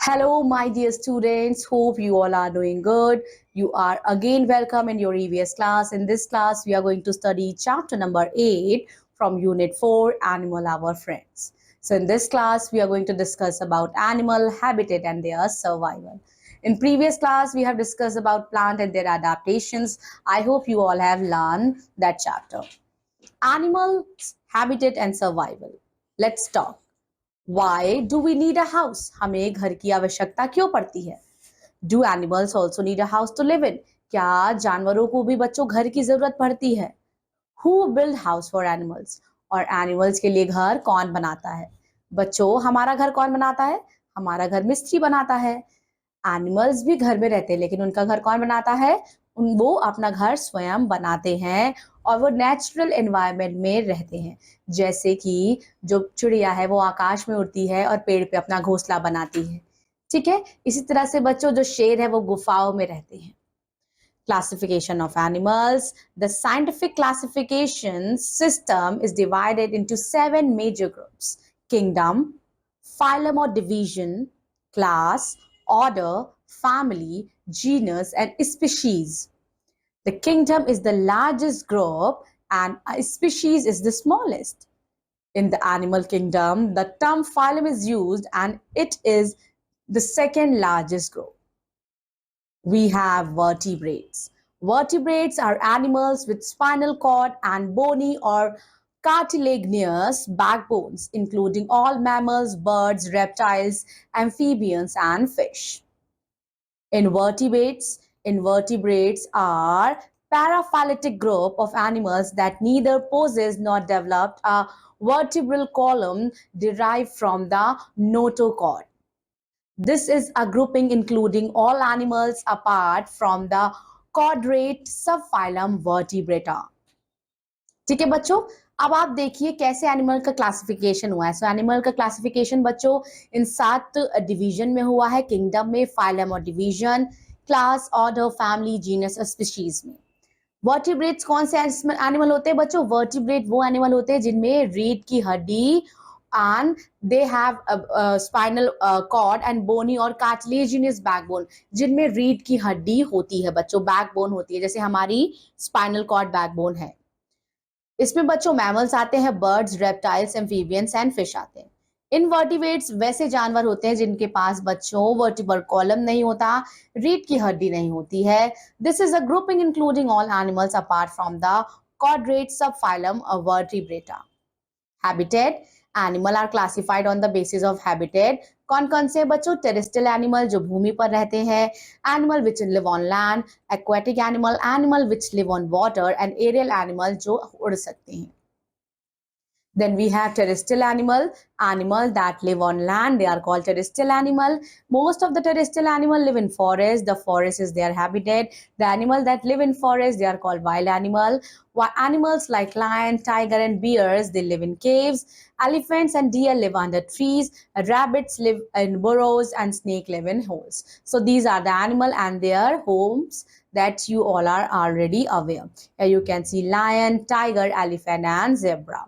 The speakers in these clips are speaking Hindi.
Hello, my dear students. Hope you all are doing good. You are again welcome in your EVS class. In this class, we are going to study chapter number 8 from Unit 4, Animal Our Friends. So in this class, we are going to discuss about animal habitat and their survival. In previous class, we have discussed about plant and their adaptations. I hope you all have learned that chapter. Animals, habitat and survival. Let's talk. Why do we need a house? हमें घर की आवश्यकता क्यों पड़ती है? Do animals also need a house to live in? क्या जानवरों को भी बच्चों घर की जरूरत पड़ती है? Who build house for animals? और एनिमल्स के लिए घर कौन बनाता है? बच्चों, हमारा घर कौन बनाता है? हमारा घर मिस्त्री बनाता है। एनिमल्स भी घर में रहते हैं, लेकिन उनका घर कौन बनाता है? वो अपना घर स्वयं बनाते हैं और वो नेचुरल एनवायरनमेंट में रहते हैं। जैसे कि जो चिड़िया है वो आकाश में उड़ती है और पेड़ पे अपना घोंसला बनाती है। ठीक है, इसी तरह से बच्चों जो शेर है वो गुफाओं में रहते हैं। Classification of animals. The scientific classification system is divided into 7 major groups: kingdom, phylum or division, class, order, family, genus, and species. The kingdom is the largest group and a species is the smallest. In the animal kingdom, the term phylum is used and it is the second largest group. We have vertebrates. Vertebrates are animals with spinal cord and bony or cartilaginous backbones, including all mammals, birds, reptiles, amphibians, and fish. Invertebrates are paraphyletic group of animals that neither possess nor developed a vertebral column derived from the notochord. This is a grouping including all animals apart from the chordate subphylum Vertebrata. ठीक है बच्चों, अब आप देखिए कैसे एनिमल का क्लासिफिकेशन हुआ है। सो एनिमल का क्लासिफिकेशन बच्चों इन 7 डिवीजन में हुआ है: किंगडम में, फाइलम और division, class, order, family, genus और स्पीशीज में। वर्टिब्रेट्स कौन से एनिमल होते हैं बच्चों? वर्टिब्रेट वो एनिमल होते हैं जिनमें रीढ़ की हड्डी and they have a spinal cord and bony और cartilaginous backbone, जिनमें रीढ़ की हड्डी होती है बच्चों, बैकबोन होती है, जैसे हमारी स्पाइनल कॉर्ड बैकबोन है। इसमें बच्चों मैमल्स आते हैं, birds, reptiles, amphibians and fish आते हैं। इनवर्टिब्रेट्स वैसे जानवर होते हैं जिनके पास बच्चों वर्टिब्रल कॉलम नहीं होता, रीढ़ की हड्डी नहीं होती है। This is a grouping including all animals apart from the chordate subphylum Vertebrata. Habitat. Animal are classified on the basis of habitat. कौन कौन से बच्चों? टेरेस्ट्रियल एनिमल जो भूमि पर रहते हैं, animal which live on land, aquatic animal, animal which live on water and aerial animal जो उड़ सकते हैं। Then we have terrestrial animal that live on land. They are called terrestrial animal. Most of the terrestrial animal live in forest. The forest is their habitat. The animal that live in forest, they are called wild animal. While animals like lion, tiger, and bears, they live in caves. Elephants and deer live under trees. Rabbits live in burrows, and snake live in holes. So these are the animal and their homes that you all are already aware. Here you can see lion, tiger, elephant, and zebra.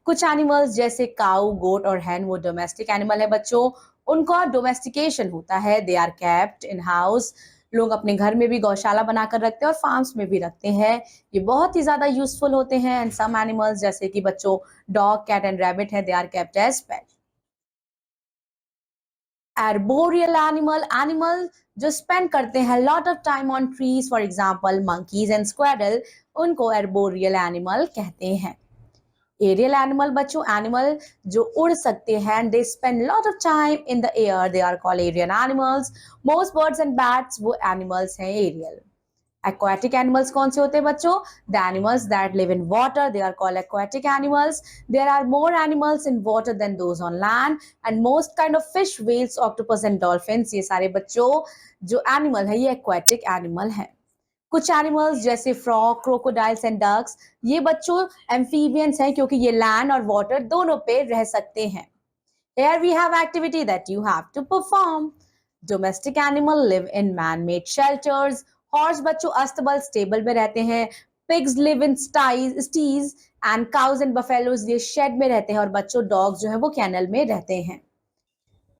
कुछ एनिमल्स जैसे काऊ, गोट और हैन वो डोमेस्टिक एनिमल है बच्चों, उनका डोमेस्टिकेशन होता है। They are kept in house. लोग अपने घर में भी गौशाला बनाकर रखते हैं और फार्म्स में भी रखते हैं। ये बहुत ही ज्यादा यूजफुल होते हैं। एंड सम एनिमल्स जैसे कि बच्चों डॉग, कैट एंड रैबिट है, they are kept as pet. Arboreal animal जो स्पेंड करते हैं lot of time on trees, for example monkeys and squirrel, उनको एर्बोरियल एनिमल कहते हैं। एरियल एनिमल बच्चों एनिमल जो उड़ सकते हैं, they spend lot of time in the air, they are called aerial animals. Most birds and bats वो एनिमल्स हैं एरियल। एक्वाटिक एनिमल्स कौन से होते हैं बच्चों? The animals that live in water, they are called aquatic animals. There are more animals in water than those on land and most kind of fish, whales, octopus and dolphins, ये सारे बच्चों जो एनिमल है ये एक्वाटिक एनिमल है। कुछ एनिमल्स जैसे फ्रॉग, क्रोकोडाइल्स एंड डक्स, ये बच्चों एम्फीबियंस हैं क्योंकि ये लैंड और वाटर दोनों पे रह सकते हैं। Here we have activity that you have to perform. Domestic animal live in man-made shelters. Horse बच्चों अस्तबल स्टेबल में रहते हैं। Pigs live in sties and cows and buffaloes ये शेड में रहते हैं और बच्चों डॉग्स जो है वो कैनल में रहते हैं।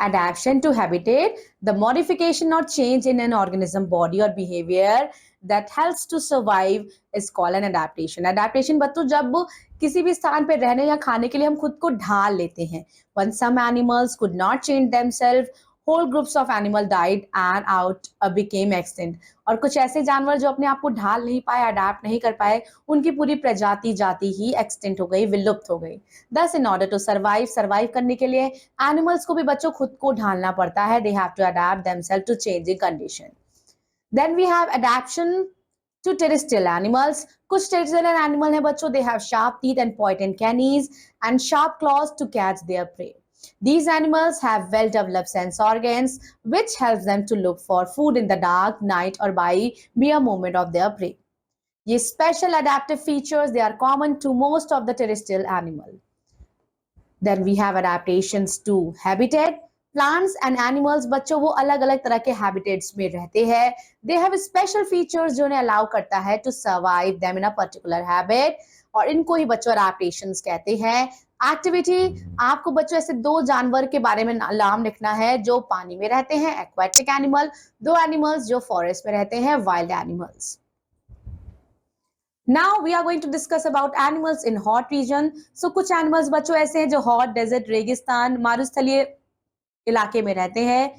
Adaptation to habitat, the modification or change in an organism body or behavior that helps to survive is called an adaptation. Adaptation बच्चों जब किसी भी स्थान पे रहने या खाने के लिए हम खुद को ढाल लेते हैं. When some animals could not change themselves, whole groups of animal died and out became extinct. और कुछ ऐसे जानवर जो अपने आप को ढाल नहीं पाए, अडाप्ट नहीं कर पाए, उनकी पूरी प्रजाति जाति ही एक्सटिंक्ट हो गई, विलुप्त हो गई. Thus, in order to survive करने के लिए एनिमल्स को भी बच्चों खुद को ढालना पड़ता है. They have to adapt themselves to changing condition. Then we have adaptation to terrestrial animals. कुछ terrestrial animal है बच्चों, they have sharp teeth and pointed canines and sharp claws to catch their prey. These animals have well-developed sense organs, which helps them to look for food in the dark, night, or by mere movement of their prey. These special adaptive features, they are common to most of the terrestrial animal. Then we have adaptations to habitat. Plants and animals बच्चों वो अलग अलग तरह के habitats में रहते हैं. They have special features जो उन्हें allow करता है to survive them in a particular habit. और इनको ही बच्चों adaptations कहते हैं. एक्टिविटी, आपको बच्चों ऐसे दो जानवर के बारे में नाम लिखना है जो पानी में रहते हैं, एक्वाटिक एनिमल, दो एनिमल्स जो फॉरेस्ट में रहते हैं, wild animals. Now we are going to discuss about animals in hot region. So कुछ एनिमल्स बच्चों ऐसे हैं जो हॉट डेजर्ट, रेगिस्तान, मारुस्थलीय इलाके में रहते हैं.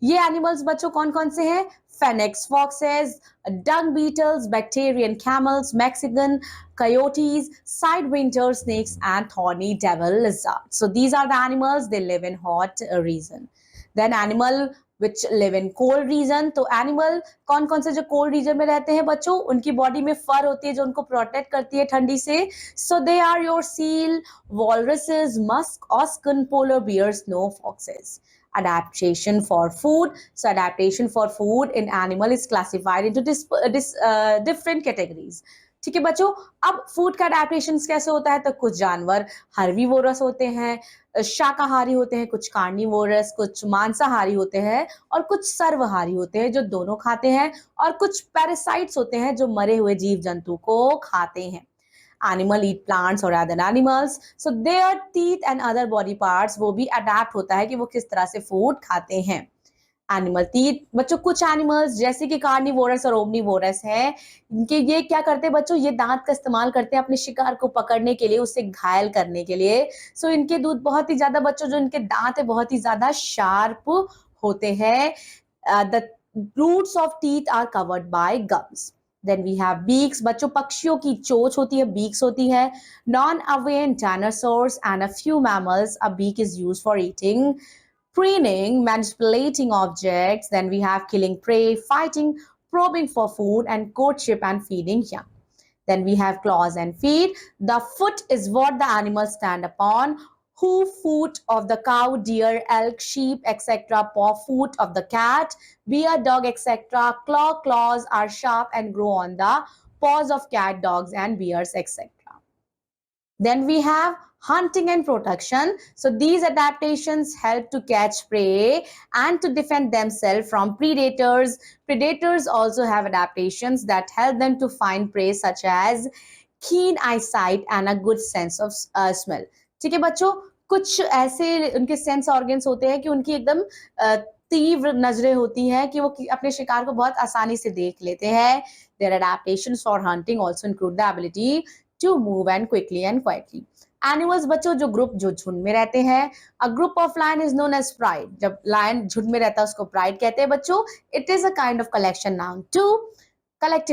ये एनिमल्स बच्चों कौन कौन से हैं? Phoenix foxes, dung beetles, Bactrian camels, Mexican coyotes, sidewinder snakes, and thorny devil lizards. So these are the animals, they live in hot region. Then animal which live in cold region. तो animal कौन कौन से जो cold region में रहते हैं बच्चों, उनकी body में fur होती है जो उनको protect करती है ठंडी से. So they are your seal, walruses, musk, oskin, polar bears, snow foxes. Adaptation for food. So adaptation for food in animal is classified into different categories. ठीक है बच्चों, अब फूड का अडेप्टेशन कैसे होता है? तो कुछ जानवर हर्बीवोरस होते हैं, शाकाहारी होते हैं, कुछ कार्निवोरस, कुछ मांसाहारी होते हैं और कुछ सर्वहारी होते हैं जो दोनों खाते हैं, और कुछ पैरासाइट्स होते हैं जो मरे हुए जीव जंतु को खाते हैं. Animal eat plants or other animals, so their teeth and other body parts वो भी adapt होता है कि वो किस तरह से फूड खाते हैं. एनिमल टीथ बच्चों, कुछ एनिमल्स जैसे कि कार्निवोरस और ओमनीवोरस है, इनके ये क्या करते हैं बच्चों, ये दांत का इस्तेमाल करते हैं अपने शिकार को पकड़ने के लिए, उसे घायल करने के लिए. सो इनके दूध बहुत ही ज्यादा बच्चों, जो इनके दांत है बहुत ही ज्यादा शार्प होते हैं. The roots of teeth are covered by gums. Then we have beaks. बच्चों पक्षियों की चोंच होती है, beaks होती है. Non-avian dinosaurs and a few mammals, a beak is used for eating, preening, manipulating objects. Then we have killing prey, fighting, probing for food, and courtship and feeding young. Then we have claws and feet. The foot is what the animals stand upon. Hoof, foot of the cow, deer, elk, sheep, etc. Paw, foot of the cat, bear, dog, etc. Claws are sharp and grow on the paws of cat, dogs, and bears, etc. Then we have hunting and protection. So these adaptations help to catch prey and to defend themselves from predators. Predators also have adaptations that help them to find prey, such as keen eyesight and a good sense of smell. ठीक है बच्चों, कुछ ऐसे उनके सेंस ऑर्गन्स होते हैं कि उनकी एकदम तीव्र नजरें होती हैं कि वो अपने शिकार को बहुत आसानी से देख लेते हैं. Their adaptations for hunting also include the ability to move and quickly and quietly. Animals बच्चों, जो ग्रुप जो झुंड में रहते हैं, a group of lion is known as pride. जब लायन झुंड में रहता है उसको प्राइड कहते हैं बच्चों. It is a kind of collective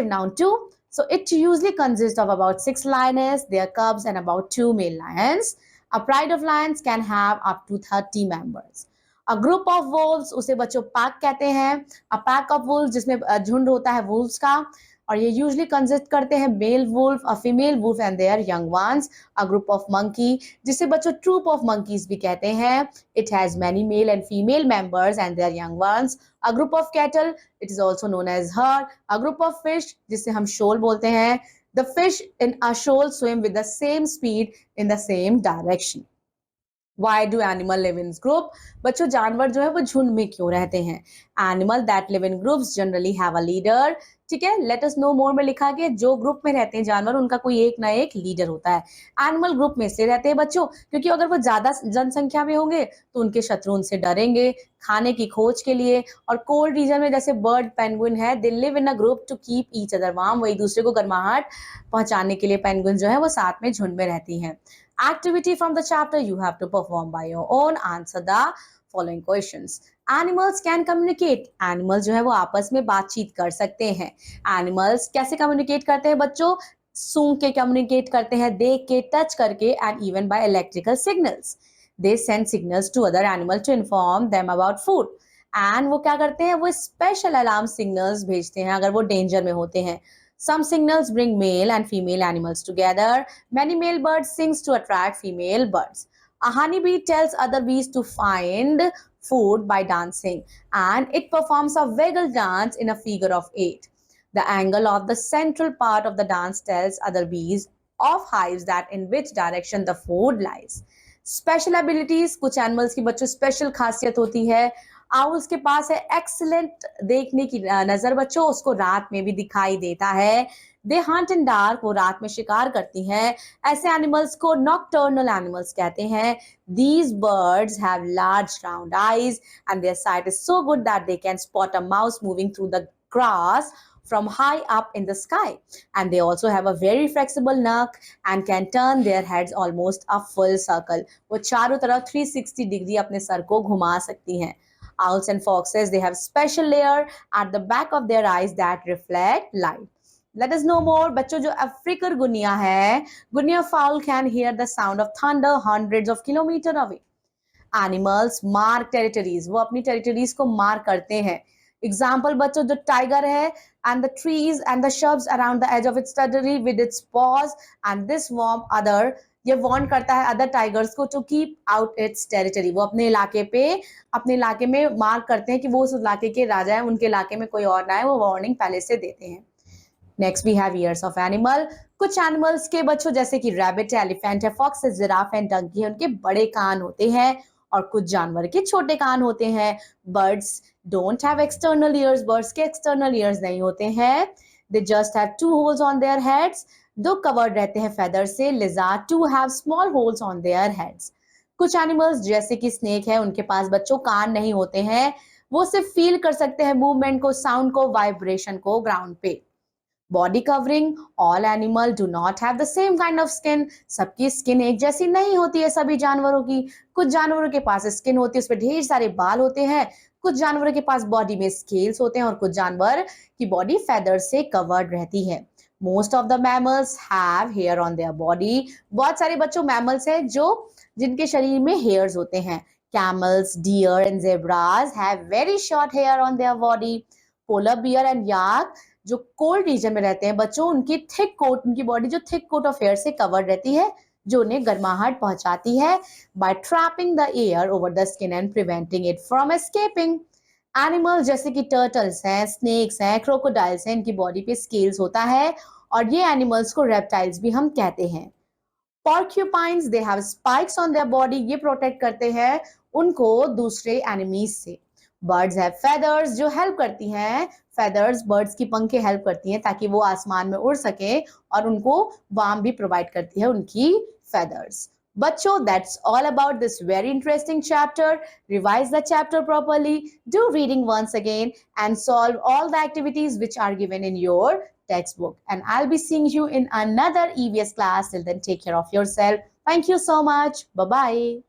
noun too. So it usually consists of about 6 lionesses, their cubs, and about 2 male lions. A pride of lions can have up to 30 members. A group of wolves, उसे बच्चों pack कहते हैं. A pack of wolves, जिसमें झुंड होता है wolves का, और ये usually consist करते हैं male wolf, a female wolf and their young ones. A group of monkey, जिसे बच्चों troop of monkeys भी कहते हैं. It has many male and female members and their young ones. A group of cattle, it is also known as herd. A group of fish, जिसे हम shoal बोलते हैं. The fish in a shoal swim with the same speed in the same direction. Why do animal live in group? बच्चों जानवर जो है वो झुंड में क्यों रहते हैं? Animal that live in groups generally have a leader. ठीक है, लेट अस नो मोर में लिखा कि जो ग्रुप में रहते हैं जानवर उनका कोई एक ना एक लीडर होता है। एनिमल ग्रुप में इसलिए रहते हैं बच्चों क्योंकि अगर वो ज्यादा जनसंख्या में होंगे तो उनके शत्रु उनसे डरेंगे खाने की खोज के लिए। और कोल्ड रीजन में जैसे बर्ड पेंगुइन है, they live in a group to keep each other warm, वही दूसरे को गर्माहट पहुंचाने के लिए पेंगुइन जो है वो साथ में झुंड में रहती हैं। Activity from the chapter you have to perform by your own. Answer the following questions. Animals can communicate. Animals जो है वो आपस में बातचीत कर सकते हैं। Animals कैसे communicate करते हैं बच्चों? सूंघ के communicate करते हैं, देख के, टच करके and even by electrical signals. They send signals to other animals to inform them about food. And वो क्या करते हैं? वो special alarm signals भेजते हैं अगर वो danger में होते हैं। Some signals bring male and female animals together. Many male birds sings to attract female birds. A honeybee tells other bees to find food by dancing, and it performs a waggle dance in a figure of 8. The angle of the central part of the dance tells other bees of hives that in which direction the food lies. Special abilities, कुछ एनिमल्स की बच्चों स्पेशल खासियत होती है। आउल्स के पास है एक्सीलेंट देखने की नजर बच्चों, उसको रात में भी दिखाई देता है। दे हंट इन डार्क, वो रात में शिकार करती हैं। ऐसे एनिमल्स को नॉकटर्नल एनिमल्स कहते हैं। These birds have large round eyes and their sight is so good that they can spot a mouse moving through the grass from high up in the sky, and they also have a very flexible neck and can turn their heads almost a full circle. वो चारों तरफ 360 डिग्री अपने सर को घुमा सकती हैं। Owls and foxes, they have special layer at the back of their eyes that reflect light. Let us know more. बच्चों जो अफ्रीकन गुनिया है, गुनिया fowl can hear the sound of thunder hundreds of kilometers away. Animals mark territories, वो अपनी territories को mark करते हैं। Example बच्चों जो tiger है and the trees and the shrubs around the edge of its territory with its paws and this warm other, ये वार्न करता है अदर टाइगर्स को to keep out its territory. वो अपने इलाके में मार्क करते हैं कि वो उस इलाके के राजा हैं, उनके इलाके में कोई और ना है, वो वार्निंग पहले से देते हैं। Next we have ears of animal. कुछ एनिमल्स के बच्चों जैसे कि रैबिट है, एलिफेंट है, फॉक्स है, जिराफ है, डंकी है, उनके बड़े कान होते हैं और कुछ जानवर के छोटे कान होते हैं। Birds don't have external ears, birds के एक्सटर्नल ईयर्स नहीं होते हैं। They just have 2 holes on their heads, दो कवर्ड रहते हैं फेदर से। Lizard too have small holes on their heads. कुछ एनिमल्स जैसे कि स्नेक है, उनके पास बच्चों कान नहीं होते हैं, वो सिर्फ फील कर सकते हैं मूवमेंट को, साउंड को, वाइब्रेशन को ग्राउंड पे। Body covering, all animal do not have the same kind of skin, सबकी स्किन एक जैसी नहीं होती है सभी जानवरों की। कुछ जानवरों के पास स्किन होती है, उस पर ढेर सारे बाल होते हैं। कुछ जानवरों के पास बॉडी में स्केल्स होते हैं और कुछ जानवर की बॉडी फेदर से कवर्ड रहती है। Most of the mammals have hair on their body, बहुत सारे बच्चों मैमल्स हैं जो जिनके शरीर में हेयर्स होते हैं। Camels, deer and zebras have very short hair on their body. Polar bear and yak जो कोल्ड रीजन में रहते हैं बच्चों, उनकी थिक कोट, उनकी बॉडी जो थिक कोट ऑफ एयर से कवर्ड रहती है जो उन्हें गर्माहट पहुंचाती है by trapping the air over the skin and preventing it from escaping. Animals जैसे कि टर्टल्स हैं, स्नेक्स हैं, क्रोकोडाइल्स हैं, इनकी बॉडी पे स्केल्स होता है और ये एनिमल्स को रेप्टाइल्स भी हम कहते हैं। Porcupines, they have spikes on their body, ये प्रोटेक्ट करते हैं उनको दूसरे एनिमीज से। Birds have feathers जो हेल्प करती हैं, feathers बर्ड्स की पंखें हेल्प करती हैं ताकि वो आसमान में उड़ सके और उनको वार्म भी प्रोवाइड करती है उनकी feathers। बच्चों, that's all about this very interesting chapter. Revise the chapter properly, do reading once again and solve all the activities which are given in your textbook. And I'll be seeing you in another EVS class. Till then, take care of yourself. Thank you so much. Bye-bye.